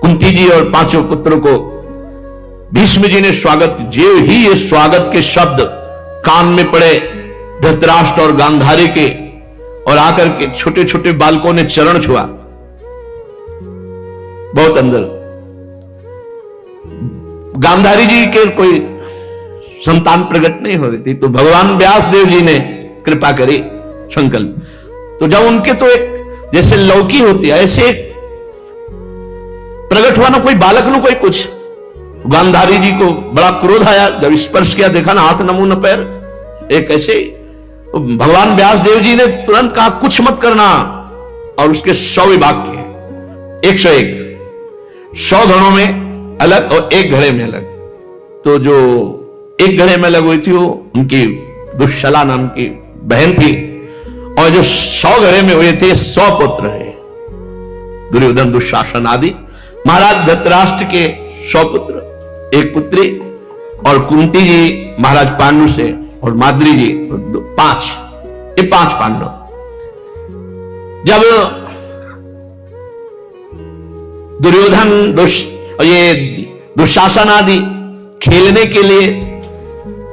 कुंती जी और 5 पुत्रों को भीष्म जी ने स्वागत, जो ही ये स्वागत के शब्द कान में पड़े धृतराष्ट्र और गांधारी के, और आकर के छोटे छोटे बालकों ने चरण छुआ, बहुत अंदर। गांधारी जी के कोई संतान प्रकट नहीं हो रही थी, तो भगवान व्यास देव जी ने कृपा करी संकल्प। तो जब उनके तो एक जैसे लौकी होती है ऐसे प्रकट हुआ, ना कोई बालक ना कोई कुछ। गांधारी जी को बड़ा क्रोध आया, जब स्पर्श किया देखा ना हाथ नमू न पैर, एक ऐसे। तो भगवान व्यास देव जी ने तुरंत कहा कुछ मत करना, और उसके 100 विभाग किए, 101, 100 घड़ों में अलग और 1 घड़े में अलग। तो जो 1 घड़े में अलग हुई थी वो उनकी दुश्शला नाम की बहन थी, और जो 100 घड़े में हुए थे 100 पुत्र है, दुर्योधन दुशासन आदि। महाराज धृतराष्ट्र के 100 पुत्र, 1 पुत्री, और कुंती जी महाराज पांडु से, और माद्री जी 5, ये 5 पांडव। जब दुर्योधन ये दुशासन आदि खेलने के लिए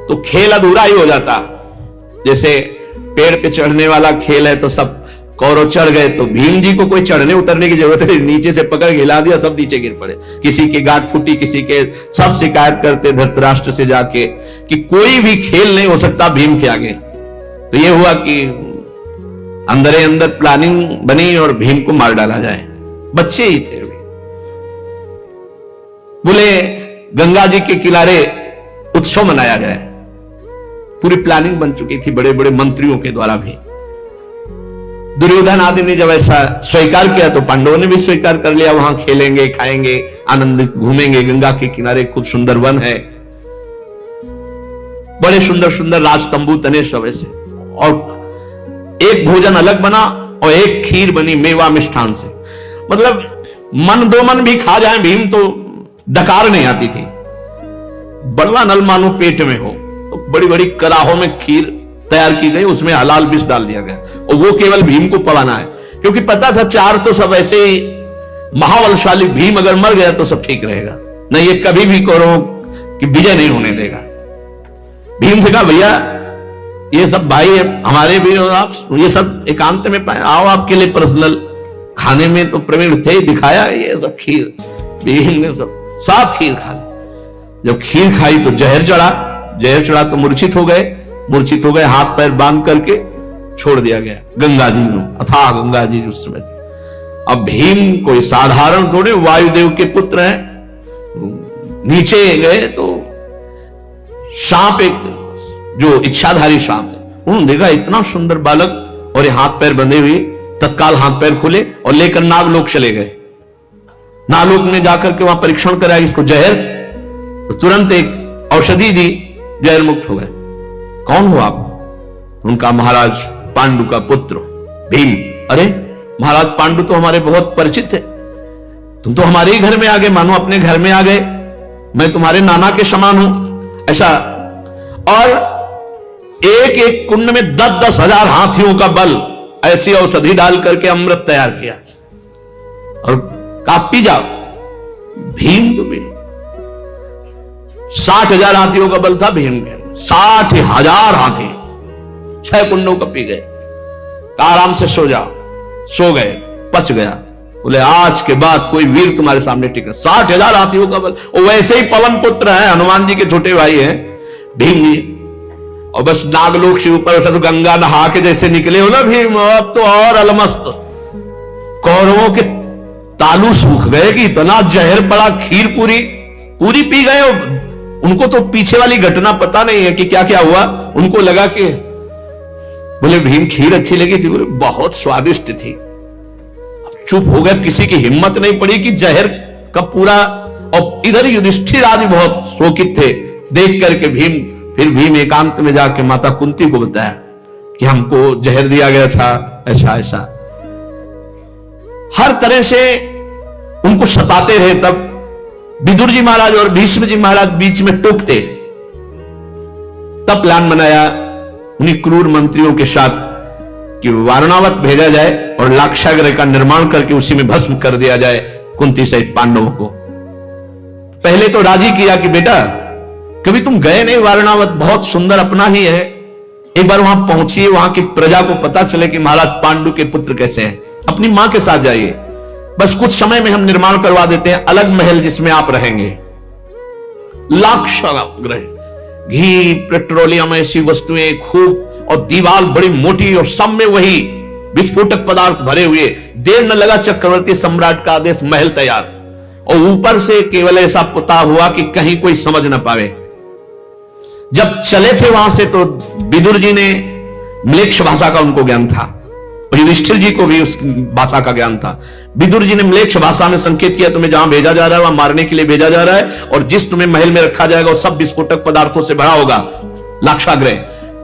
तो खेल अधूरा ही हो जाता। जैसे पेड़ पे चढ़ने वाला खेल है तो सब कौरव चढ़ गए, तो भीम जी को कोई चढ़ने उतरने की जरूरत है, नीचे से पकड़ के हिला दिया, सब नीचे गिर पड़े। किसी की गांठ फूटी, किसी के, सब शिकायत करते धृतराष्ट्र से जाके कि कोई भी खेल नहीं हो सकता भीम के आगे। तो ये हुआ कि अंदर ही अंदर प्लानिंग बनी और भीम को मार डाला जाए। बच्चे ही थे बोले गंगा जी के किनारे उत्सव मनाया जाए। पूरी प्लानिंग बन चुकी थी बड़े बड़े मंत्रियों के द्वारा भी। दुर्योधन आदि ने जब ऐसा स्वीकार किया तो पांडवों ने भी स्वीकार कर लिया, वहां खेलेंगे, खाएंगे, आनंदित घूमेंगे। गंगा के किनारे खूब सुंदर वन है, बड़े सुंदर सुंदर राजतंबू तने सब ऐसे। और एक भोजन अलग बना और एक खीर बनी मेवा मिष्ठान से। मतलब मन दो मन भी खा जाए भीम तो डकार नहीं आती थी। बड़वा नल मानो पेट में हो, तो बड़ी बड़ी कराहों में खीर तैयार की गई, उसमें हलाल विष डाल दिया गया और वो केवल भीम को पवाना है, क्योंकि पता था चार तो सब ऐसे ही महाबलशाली, भीम अगर मर गया तो सब ठीक रहेगा, नहीं ये कभी भी करो कि विजय नहीं होने देगा। भीम से कहा भैया ये सब भाई है हमारे भी, और आप ये सब एकांत में पाए, आओ आपके लिए पर्सनल। खाने में तो प्रवीण थे, दिखाया ये सब खीर। भीम ने सब साफ खीर खा ली। जब खीर खाई तो जहर चढ़ा तो मूर्छित हो गए, हाथ पैर बांध करके छोड़ दिया गया गंगा जी में, अथाह गंगा जी उस समय। अब भीम कोई साधारण थोड़े वायुदेव के पुत्र हैं। नीचे गए तो सांप, एक जो इच्छाधारी सांप है, उन्होंने देखा इतना सुंदर बालक और ये हाथ पैर बंधे हुए, तत्काल हाथ पैर खुले और लेकर नागलोक चले गए। नागलोक में जाकर के वहां परीक्षण कराया इसको जहर, तो तुरंत एक औषधि दी, जहर मुक्त हो गए। कौन हो आप? उनका महाराज पांडु का पुत्र भीम। अरे महाराज पांडु तो हमारे बहुत परिचित है, तुम तो हमारे ही घर में आ गए, मानो अपने घर में आ गए, मैं तुम्हारे नाना के समान हूं ऐसा। और एक एक कुंड में 10-10 हजार हाथियों का बल, ऐसी औषधि डाल करके अमृत तैयार किया और कहा पी जाओ। भीम तो भी 60,000 हाथियों का बल था भीम के, 60,000 हाथी 6 कुंडों का पी गए। आराम से सो जाओ, सो गए, पच गया। बोले आज के बाद कोई वीर तुम्हारे सामने टिका। 60,000 हाथियों का बल, और वैसे ही पवन पुत्र है, हनुमान जी के छोटे भाई हैं भीम जी। और बस नागलोक से ऊपर तो गंगा नहा के जैसे निकले हो ना भीम, अब तो और अलमस्त। कौरवों के तालू सूख गए कि इतना जहर पड़ा, खीर पूरी पी गए। उनको तो पीछे वाली घटना पता नहीं है कि क्या क्या हुआ। उनको लगा कि बोले भीम खीर अच्छी लगी थी, बोले बहुत स्वादिष्ट थी। अब चुप हो गए, किसी की हिम्मत नहीं पड़ी कि जहर का पूरा। और इधर युधिष्ठिर आदि बहुत शोकित थे देख करके भीम। फिर भीम एकांत में जाके माता कुंती को बताया कि हमको जहर दिया गया था, ऐसा ऐसा। हर तरह से उनको सताते रहे। तब विदुर जी महाराज और भीष्म जी महाराज बीच में टोकते। तब प्लान बनाया उन्हीं क्रूर मंत्रियों के साथ कि वारणावत भेजा जाए और लाक्षागृह का निर्माण करके उसी में भस्म कर दिया जाए कुंती सहित पांडवों को। पहले तो राजी किया कि बेटा कभी तुम गए नहीं वारणावत, बहुत सुंदर अपना ही है, एक बार वहां पहुंचिए, वहां की प्रजा को पता चले कि महाराज पांडु के पुत्र कैसे हैं, अपनी मां के साथ जाइए, बस कुछ समय में हम निर्माण करवा देते हैं अलग महल जिसमें आप रहेंगे। लाक्षागृह, घी, पेट्रोलियम, ऐसी वस्तुएं खूब, और दीवार बड़ी मोटी, और सब में वही विस्फोटक पदार्थ भरे हुए। देर न लगा, चक्रवर्ती सम्राट का आदेश, महल तैयार। और ऊपर से केवल ऐसा पुता हुआ कि कहीं कोई समझ न पावे। जब चले थे वहां से तो विदुर जी ने म्लेच्छ भाषा का उनको ज्ञान था, और युधिष्ठिर जी को भी उस भाषा का ज्ञान था। विदुर जी ने म्लेच्छ भाषा में संकेत किया तुम्हें जहां भेजा जा रहा है वहां मारने के लिए भेजा जा रहा है, और जिस तुम्हें महल में रखा जाएगा वो सब विस्फोटक पदार्थों से भरा होगा, लाक्षागृह।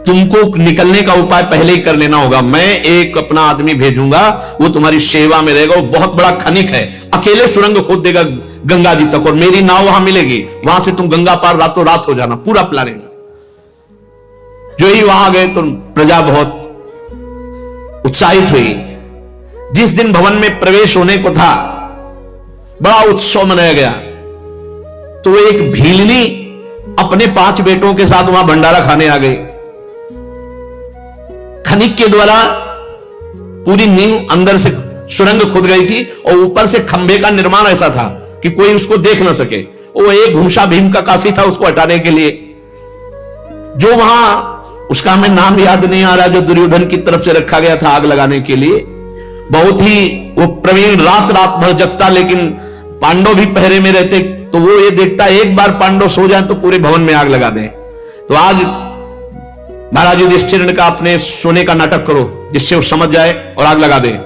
तुमको निकलने का उपाय पहले ही कर लेना होगा। मैं एक अपना आदमी भेजूंगा, वो तुम्हारी सेवा में रहेगा, वो बहुत बड़ा खनिक है, अकेले सुरंग खोद देगा गंगा जी तक, और मेरी नाव वहां मिलेगी, वहां से तुम गंगा पार रातों रात हो जाना। पूरा प्लानिंग। जो ही वहां गए तो प्रजा बहुत उत्साहित हुई। जिस दिन भवन में प्रवेश होने को था बड़ा उत्सव मनाया गया, तो एक भीलनी अपने 5 बेटों के साथ वहां भंडारा खाने आ गई। खनिक के द्वारा पूरी नींव अंदर से सुरंग खुद गई थी और ऊपर से खंभे का निर्माण ऐसा था कि कोई उसको देख ना सके। वो एक घूसा भीम का काफी था उसको हटाने के लिए। जो वहां, उसका हमें नाम याद नहीं आ रहा, जो दुर्योधन की तरफ से रखा गया था आग लगाने के लिए, बहुत ही वो प्रवीण रात रात भर जगता, लेकिन पांडव भी पहरे में रहते, तो वो ये देखता एक बार पांडव सो जाए तो पूरे भवन में आग लगा दें। तो आज महाराज युधिष्ठिर ने कहा अपने सोने का नाटक करो जिससे वो समझ जाए और आग लगा दे।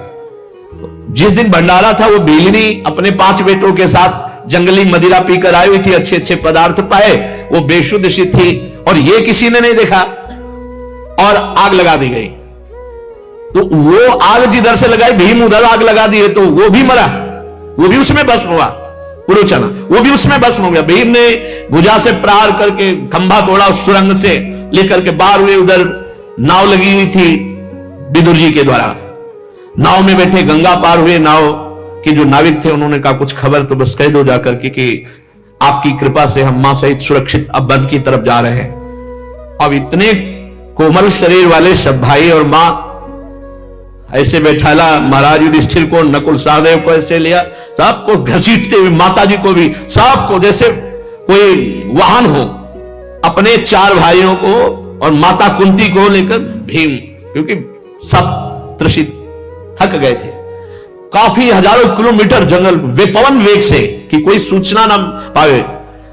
जिस दिन भंडारा था वो भीलनी अपने 5 बेटों के साथ जंगली मदिरा पीकर आई हुई थी, अच्छे अच्छे पदार्थ पाए, वो बेशुद्ध सी थी और ये किसी ने नहीं देखा और आग लगा दी गई। तो वो आग जिधर से लगाई भीम उधर आग लगा दी, तो वो भी मरा, वो भी उसमें भस्म हुआ, पुरुचना वो भी उसमें भस्म हो गया। भीम ने भुजा से प्रहार करके खंभा तोड़ा, उस सुरंग से लेकर के बाहर हुए। उधर नाव लगी हुई थी विदुर जी के द्वारा, नाव में बैठे गंगा पार हुए। नाव के जो नाविक थे उन्होंने कहा कुछ खबर तो बस कह दो जाकर के कि आपकी कृपा से हम मां सहित सुरक्षित अब वन की तरफ जा रहे हैं। अब इतने कोमल शरीर वाले सब भाई और मां ऐसे बैठाला, महाराज युधिष्ठिर को, नकुल सहदेव को ऐसे लिया, सबको घसीटते हुए, माता जी को भी, सबको जैसे कोई वाहन हो, अपने 4 भाइयों को और माता कुंती को लेकर भीम, क्योंकि सब त्रसित थक गए थे। काफी हजारों किलोमीटर जंगल वे पवन वेग से कि कोई सूचना ना पावे।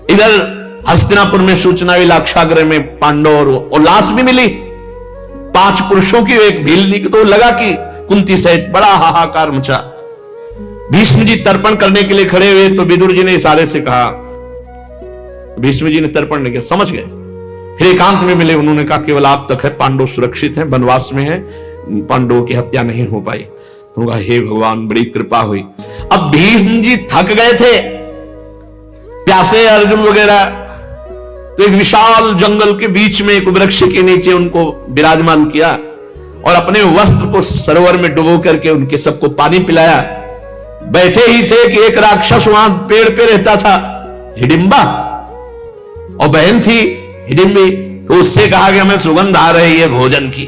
इधर हस्तिनापुर में सूचना हुई, लाक्षागृह में पांडव और लाश भी मिली 5 पुरुषों की, एक भीलनी की। तो लगा कि कुंती सहित बड़ा हाहाकार मचा। भीष्म जी तर्पण करने के लिए खड़े हुए तो विदुर जी ने इशारे से कहा, भीष्म जी ने तर्पण नहीं किया, समझ गए। फिर एकांत में मिले, उन्होंने कहा केवल आप तक है, पांडव सुरक्षित हैं, वनवास में है, पांडवों की हत्या नहीं हो पाई। तो कहा हे भगवान बड़ी कृपा हुई। अब भीष्म जी थक गए थे, प्यासे अर्जुन वगैरह, तो एक विशाल जंगल के बीच में एक वृक्ष के नीचे उनको विराजमान किया और अपने वस्त्र को सरोवर में डुबो करके उनके सबको पानी पिलाया। बैठे ही थे कि एक राक्षस वहां पेड़ पे रहता था, हिडिंबा, और बहन थी हिडिंबी, तो उससे कहा कि हमें सुगंध आ रही है भोजन की।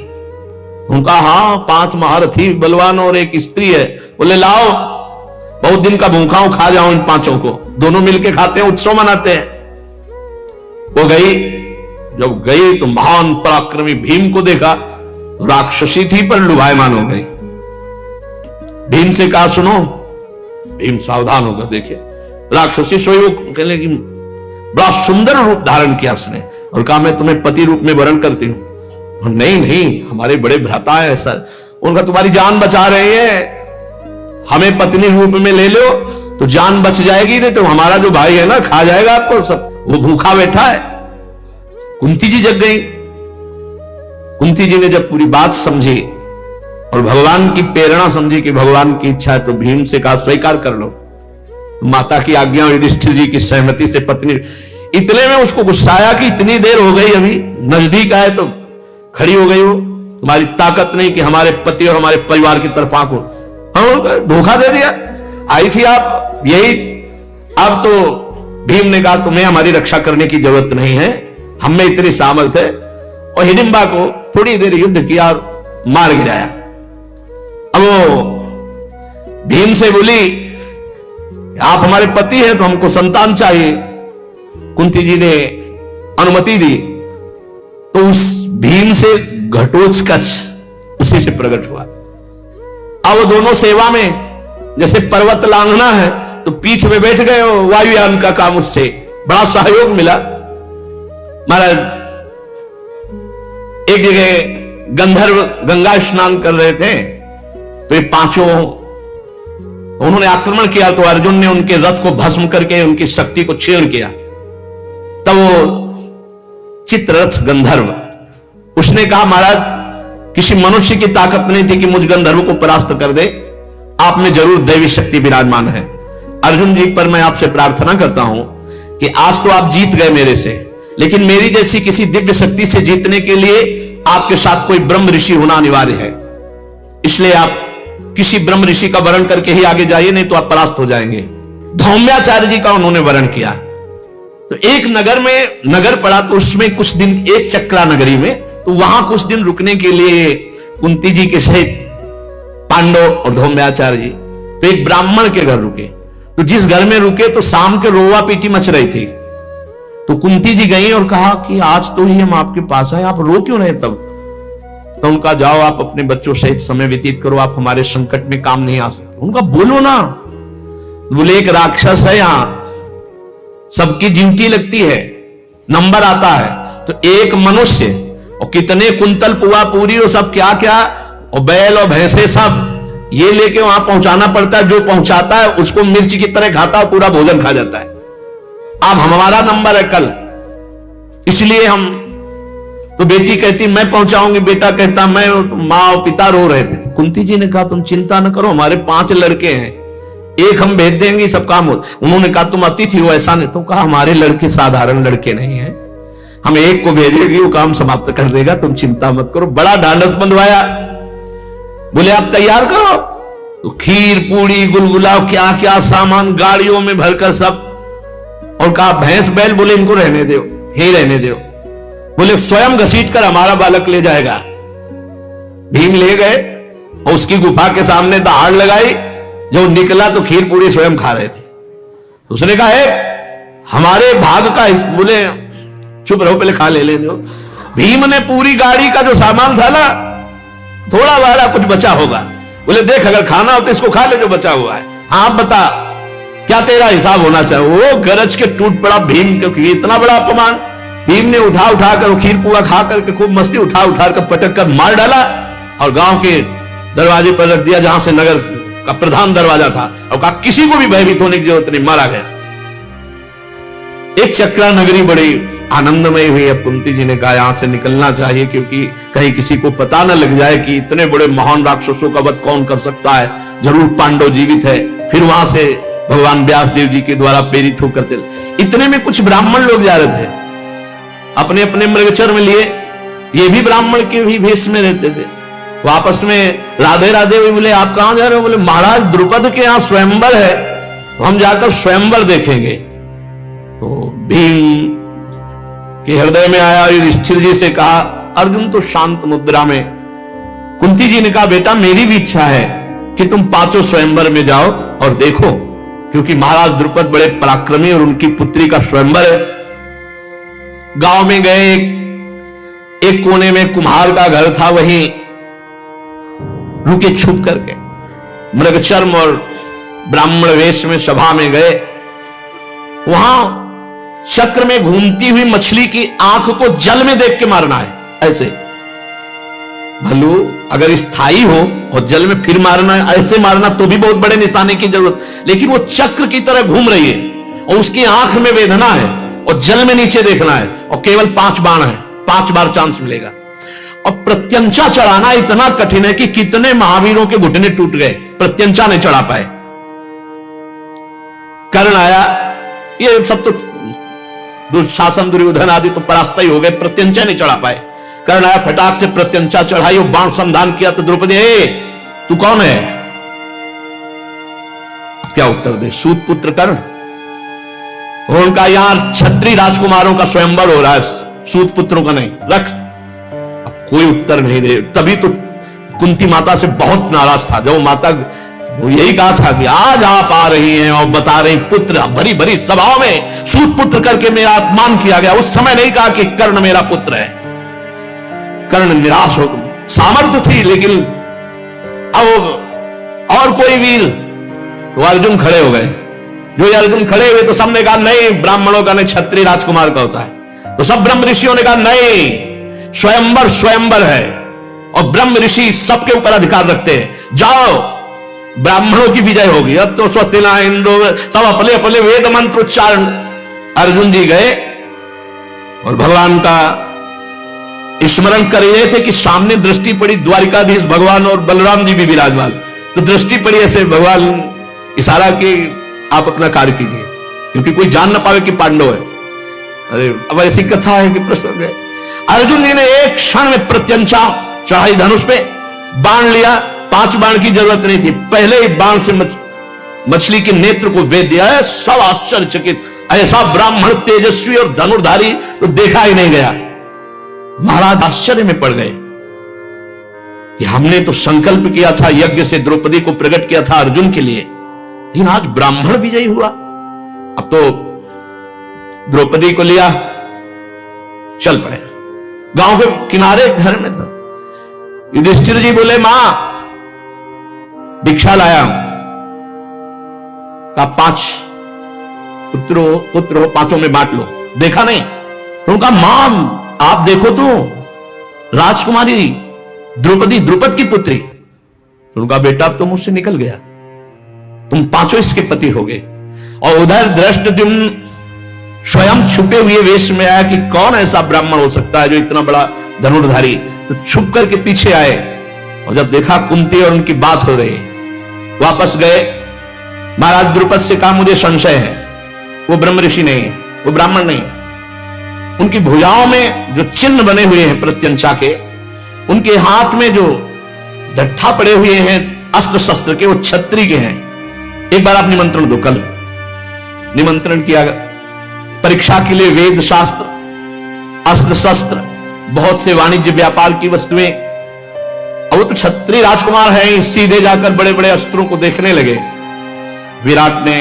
उनका हाँ 5 महारथी बलवान और एक स्त्री है। बोले लाओ, बहुत दिन का भूखा हूं, खा जाओ इन 5 को। दोनों मिलके खाते हैं, उत्सव मनाते हैं। वो गई, जब गई तो महान पराक्रमी भीम को देखा, राक्षसी थी पर लुभायमान हो गई। भीम से कहा सुनो, भीम सावधान होकर देखे, राक्षसी सोई। वो कहने की बड़ा सुंदर रूप धारण किया उसने और कहा मैं तुम्हें पति रूप में वरण करती हूं। नहीं नहीं, हमारे बड़े भ्राता है ऐसा। उनका तुम्हारी जान बचा रहे हैं, हमें पत्नी रूप में ले लो तो जान बच जाएगी, नहीं तो हमारा जो भाई है ना खा जाएगा आपको सब, वो भूखा बैठा है। कुंती जी जग गई। कुंती जी ने जब पूरी बात समझी और भगवान की प्रेरणा समझी कि भगवान की इच्छा है, तो भीम से कहा स्वीकार कर लो। माता की आज्ञा और युधिष्ठिर जी की सहमति से पत्नी, इतने में उसको गुस्सा आया कि इतनी देर हो गई, अभी नजदीक आए तो खड़ी हो गई। वो तुम्हारी ताकत नहीं कि हमारे पति और हमारे परिवार की तरफ आंखो, हम धोखा दे दिया। आई थी आप यही, अब तो भीम ने कहा तुम्हें हमारी रक्षा करने की जरूरत नहीं है, हम में इतनी सामर्थ है, और हिडिंबा को थोड़ी देर युद्ध किया और मार गिराया। अब वो भीम से बोली आप हमारे पति हैं तो हमको संतान चाहिए। कुंती जी ने अनुमति दी तो उस भीम से घटोत्कच उसी से प्रकट हुआ। अब वो दोनों सेवा में, जैसे पर्वत लांघना है तो पीठ में बैठ गए, वायुयान का काम उससे बड़ा सहयोग मिला। महाराज एक जगह गंधर्व गंगा स्नान कर रहे थे, तो ये 5 उन्होंने आक्रमण किया, तो अर्जुन ने उनके रथ को भस्म करके उनकी शक्ति को क्षीण किया। तब वो चित्ररथ गंधर्व, उसने कहा महाराज किसी मनुष्य की ताकत नहीं थी कि मुझ गंधर्व को परास्त कर दे, आप में जरूर दैवी शक्ति विराजमान है। अर्जुन जी पर मैं आपसे प्रार्थना करता हूं कि आज तो आप जीत गए मेरे से, लेकिन मेरी जैसी किसी दिव्य शक्ति से जीतने के लिए आपके साथ कोई ब्रह्म ऋषि होना अनिवार्य है। इसलिए आप किसी ब्रह्म ऋषि का वरण करके ही आगे जाइए, नहीं तो आप परास्त हो जाएंगे। धौम्याचार्य जी का उन्होंने वरण किया। तो एक नगर में नगर पड़ा, तो उसमें कुछ दिन, एक चक्रा नगरी में, तो वहां कुछ दिन रुकने के लिए कुंती जी के सहित पांडव और धौम्याचार्य जी तो एक ब्राह्मण के घर रुके। तो जिस घर में रुके तो शाम के रोवा पीटी मच रही थी। तो कुंती जी गई और कहा कि आज तो ही हम आपके पास आए, आप रो क्यों रहे तब? तो उनका, जाओ आप अपने बच्चों सहित समय व्यतीत करो, आप हमारे संकट में काम नहीं आ सकते। उनका, बोलो ना। बोले एक राक्षस है यहां, सबकी ड्यूटी लगती है, नंबर आता है, तो एक मनुष्य और कितने कुंतल पुआ पूरी और सब क्या क्या और बैल और भैंसे सब ये लेके वहां पहुंचाना पड़ता है। जो पहुंचाता है उसको मिर्च की तरह खाता और पूरा भोजन खा जाता है। अब हमारा नंबर है कल, इसलिए हम। तो बेटी कहती मैं पहुंचाऊंगी, बेटा कहता मैं, माँ और पिता रो रहे थे। कुंती जी ने कहा तुम चिंता न करो, हमारे 5 लड़के हैं, एक हम भेज देंगे, सब काम हो। उन्होंने कहा तुम अतिथि हो, ऐसा नहीं। तो कहा हमारे लड़के साधारण लड़के नहीं हैं, हम एक को भेजेंगे, वो काम समाप्त कर देगा, तुम चिंता मत करो। बड़ा ढांढस बंधवाया। बोले आप तैयार करो। तो खीर पूड़ी गुलगुला क्या क्या सामान गाड़ियों में भरकर सब, और कहा भैंस बैल, बोले इनको रहने दो, ही रहने दो। बोले स्वयं घसीट कर हमारा बालक ले जाएगा। भीम ले गए और उसकी गुफा के सामने दहाड़ लगाई। जो निकला तो खीर पूड़ी स्वयं खा रहे थे। तो उसने कहा है हमारे भाग का, बोले चुप रहो, पहले खा ले दो। भीम ने पूरी गाड़ी का जो सामान था ना, थोड़ा बारा कुछ बचा होगा। बोले देख अगर खाना हो तो इसको खा ले जो बचा हुआ है। हाँ बता क्या तेरा हिसाब होना चाहिए। वो गरज के टूट पड़ा भीम, क्योंकि इतना बड़ा अपमान। भीम ने उठा उठा कर खीर पूरा खा करके खूब मस्ती उठा उठा कर पटक कर मार डाला और गांव के दरवाजे पर रख दिया, जहां से नगर का प्रधान दरवाजा था। और कहा किसी को भी भयभीत होने की जरूरत नहीं, मारा गया। एक चक्रा नगरी बड़ी आनंदमय हुई। अब कुंती जी ने कहा यहां से निकलना चाहिए, क्योंकि कहीं किसी को पता न लग जाए कि इतने बड़े महान राक्षसों का वध कौन कर सकता है, जरूर पांडव जीवित है। फिर वहां से भगवान व्यास देव जी के द्वारा प्रेरित होकर चले। इतने में कुछ ब्राह्मण लोग जा रहे थे, अपने अपने मृगचर में लिए, ये भी ब्राह्मण के भी भेष में रहते थे। वो आपस में राधे राधे हुए। बोले आप कहां जा रहे हो? बोले महाराज द्रुपद के यहां स्वयंवर है, तो हम जाकर स्वयंवर देखेंगे। तो भीम के हृदय में आया, युधिष्ठिर जी से कहा, अर्जुन तो शांत मुद्रा में। कुंती जी ने कहा बेटा मेरी भी इच्छा है कि तुम 5 स्वयंवर में जाओ और देखो, क्योंकि महाराज द्रुपद बड़े पराक्रमी और उनकी पुत्री का स्वयंवर है। गांव में गए, एक कोने में कुम्हार का घर था, वहीं रुके छुप करके। मृगचर्म और ब्राह्मण वेश में सभा में गए। वहां चक्र में घूमती हुई मछली की आंख को जल में देख के मारना है, ऐसे। भलो अगर स्थायी हो और जल में फिर मारना है, ऐसे मारना तो भी बहुत बड़े निशाने की जरूरत, लेकिन वो चक्र की तरह घूम रही है और उसकी आंख में वेदना है और जल में नीचे देखना है, और केवल 5 बाण है, 5 बार चांस मिलेगा। और प्रत्यंचा चढ़ाना इतना कठिन है कि कितने महावीरों के घुटने टूट गए, प्रत्यंचा नहीं चढ़ा पाए। कर्ण आया, ये सब तो दुशासन दुर्योधन आदि तो परास्त ही हो गए, प्रत्यंचा नहीं चढ़ा पाए। कर्ण आया, फटाक से प्रत्यंचा चढ़ाई और बाण संधान किया। तो द्रौपदी तू कौन है? क्या उत्तर दे? सूत पुत्र कर्ण। उनका यहां क्षत्रिय राजकुमारों का स्वयंवर हो रहा है, सूत पुत्रों का नहीं, रख। अब कोई उत्तर नहीं दे। तभी तो कुंती माता से बहुत नाराज था। जब माता वो यही कहा था कि आज आप आ रही हैं और बता रही पुत्र, भरी भरी सभाओं में सूत पुत्र करके मेरा अपमान किया गया, उस समय नहीं कहा कि कर्ण मेरा पुत्र है। कर्ण निराश हो, सामर्थ्य थी लेकिन अब और कोई वीर, तो अर्जुन खड़े हो गए। जो अर्जुन खड़े हुए तो सबने कहा नहीं, ब्राह्मणों का नहीं, क्षत्रिय राजकुमार का होता है। तो सब ब्रह्म ऋषियों ने कहा नहीं, स्वयंवर स्वयंवर है और ब्रह्म ऋषि सबके ऊपर अधिकार रखते हैं, जाओ ब्राह्मणों की विजय होगी। अब तो स्वस्ति ना इंद्रो, सब अपने अपने वेद मंत्र उच्चारण। अर्जुन जी गए और भगवान का स्मरण कर रहे थे कि सामने दृष्टि पड़ी, द्वारिकाधीश भगवान और बलराम जी भी विराजमान। तो दृष्टि पड़ी, ऐसे भगवान इशारा कि आप अपना कार्य कीजिए, क्योंकि कोई जान ना पावे कि पांडव है। अरे अब ऐसी कथा है कि प्रसंग है। अर्जुन जी ने एक क्षण में प्रत्यंचा चढ़ाई, धनुष पे बाण लिया। 5 बाण की जरूरत नहीं थी, पहले ही बाण से मछली के नेत्र को भेद दिया है। सब आश्चर्यचकित, ऐसा ब्राह्मण तेजस्वी और धनुर्धारी तो देखा ही नहीं गया। महाराज आश्चर्य में पड़ गए कि हमने तो संकल्प किया था, यज्ञ से द्रौपदी को प्रकट किया था अर्जुन के लिए, लेकिन आज ब्राह्मण विजयी हुआ। अब तो द्रौपदी को लिया, चल पड़े। गांव के किनारे घर में था। युधिष्ठिर जी बोले, मां भिक्षा लाया हूं। कहा 5 पुत्र हो, 5 में बांट लो। देखा नहीं तो उनका, मां आप देखो तो राजकुमारी द्रौपदी, द्रुपद की पुत्री। तो उनका, बेटा अब तो मुझसे निकल गया, तुम 5 इसके पति हो गए। और उधर धृष्टद्युम्न स्वयं छुपे हुए वेश में आया कि कौन ऐसा ब्राह्मण हो सकता है जो इतना बड़ा धनुर्धारी। तो छुप करके पीछे आए और जब देखा कुंती और उनकी बात हो रही, वापस गए। महाराज द्रुपद से कहा, मुझे संशय है, वो ब्रह्म ऋषि नहीं, वो ब्राह्मण नहीं। उनकी भुजाओं में जो चिन्ह बने हुए हैं प्रत्यंचा के, उनके हाथ में जो डट्ठा पड़े हुए हैं अस्त्र शस्त्र के, वो क्षत्रिय के हैं। एक बार आप निमंत्रण दो। कल निमंत्रण किया, परीक्षा के लिए वेद शास्त्र, अस्त्र शस्त्र, बहुत से वाणिज्य व्यापार की वस्तुएं। अब वो तो क्षत्रिय राजकुमार है, सीधे जाकर बड़े बड़े अस्त्रों को देखने लगे। विराट ने